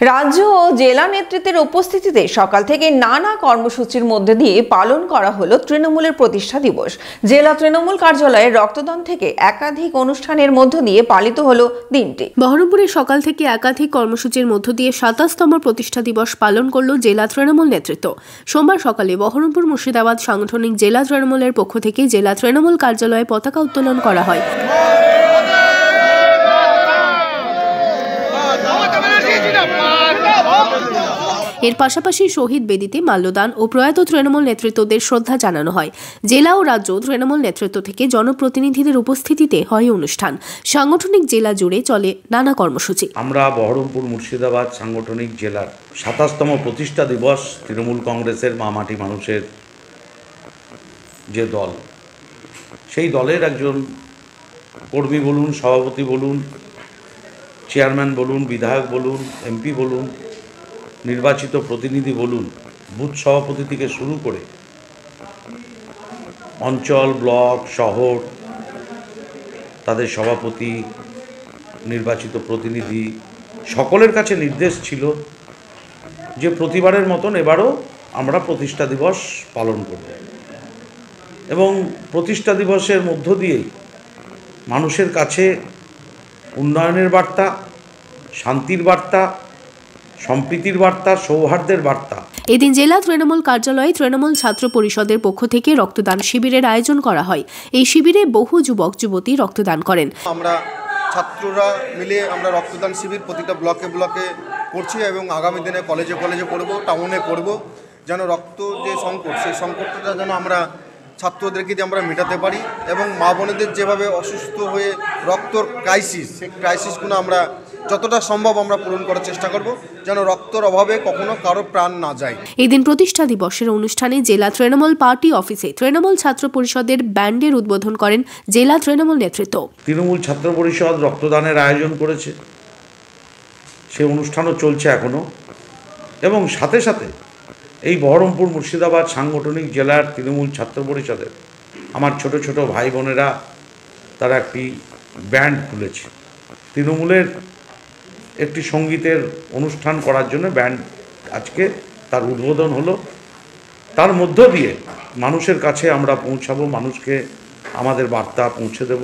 রাজ্য ও জেলা নেতৃত্বের উপস্থিতিতে সকাল থেকে নানা কর্মসূচির মধ্যে দিয়ে পালন করা হলো তৃণমূলের প্রতিষ্ঠা দিবস। জেলা তৃণমূল কার্যালয়ে রক্তদান থেকে একাধিক অনুষ্ঠানের মধ্য দিয়ে পালিত হলো দিনটি। বহরমপুরে সকাল থেকে একাধিক কর্মসূচির মধ্য দিয়ে ২৭তম প্রতিষ্ঠা দিবস পালন করল জেলা তৃণমূল নেতৃত্ব। সোমবার সকালে বহরমপুর মুর্শিদাবাদ সাংগঠনিক জেলা তৃণমূলের পক্ষ থেকে জেলা তৃণমূল কার্যালয়ে পতাকা উত্তোলন করা হয়। এর পাশাপাশি শহীদ বেদিতে মাল্যদান ও প্রয়াত তৃণমূল নেতৃত্বদের শ্রদ্ধা জানানো হয়। জেলা ও রাজ্য তৃণমূল নেতৃত্ব থেকে জনপ্রতিনিধিদের উপস্থিতিতে হয় অনুষ্ঠান। সাংগঠনিক জেলা জুড়ে চলে নানা কর্মসূচি। আমরা বহরমপুর মুর্শিদাবাদ সাংগঠনিক জেলার ২৭তম প্রতিষ্ঠা দিবস তৃণমূল কংগ্রেসের মামাটি মানুষের যে দল, সেই দলের একজন কর্মী বলুন, সভাপতি বলুন, চেয়ারম্যান বলুন, বিধায়ক বলুন, এমপি বলুন, নির্বাচিত প্রতিনিধি বলুন, বুথ সভাপতি থেকে শুরু করে অঞ্চল, ব্লক, শহর, তাদের সভাপতি, নির্বাচিত প্রতিনিধি সকলের কাছে নির্দেশ ছিল যে প্রতিবারের মতন এবারও আমরা প্রতিষ্ঠা দিবস পালন করব এবং প্রতিষ্ঠা দিবসের মধ্য দিয়েই মানুষের কাছে উন্নয়নের বার্তা, শান্তির বার্তা, সম্প্রীতির বার্তা, সৌহার্দ্যের বার্তা। এদিন জেলা তৃণমূল কার্যালয়ে তৃণমূল ছাত্র পরিষদের পক্ষ থেকে রক্তদান শিবিরের আয়োজন করা হয়। এই শিবিরে বহু যুবক যুবতী রক্তদান করেন। আমরা ছাত্ররা মিলে আমরা রক্তদান শিবির প্রতিটা ব্লকে ব্লকে করছি এবং আগামী দিনে কলেজে কলেজে করব, টাউনে করব, যেন রক্ত যে সংকট, সেই সংকটটা যেন আমরা ছাত্রদেরকে দিয়ে আমরা মেটাতে পারি এবং মা বোনেদের যেভাবে অসুস্থ হয়ে রক্তর ক্রাইসিস, সেই ক্রাইসিসগুলো আমরা যতটা সম্ভব আমরা পূরণ করার চেষ্টা করব, যেন রক্তর অভাবে কখনো কারো প্রাণ না যায়। এদিন প্রতিষ্ঠা দিবসের অনুষ্ঠানে জেলা তৃণমূল পার্টি অফিসে তৃণমূল ছাত্র পরিষদের ব্যান্ডের উদ্বোধন করেন জেলা তৃণমূল নেতৃত্ব। তৃণমূল ছাত্র পরিষদ রক্তদানের আয়োজন করেছে, সে অনুষ্ঠানও চলছে এখনো, এবং সাথে সাথে এই বহরমপুর মুর্শিদাবাদ সাংগঠনিক জেলার তৃণমূল ছাত্র পরিষদের আমার ছোট ছোট ভাই বোনেরা তারা একটি ব্যান্ড খুলেছে। তৃণমূলের একটি সঙ্গীতের অনুষ্ঠান করার জন্য ব্যান্ড আজকে তার উদ্বোধন হলো। তার মধ্য দিয়ে মানুষের কাছে আমরা পৌঁছাবো, মানুষকে আমাদের বার্তা পৌঁছে দেব।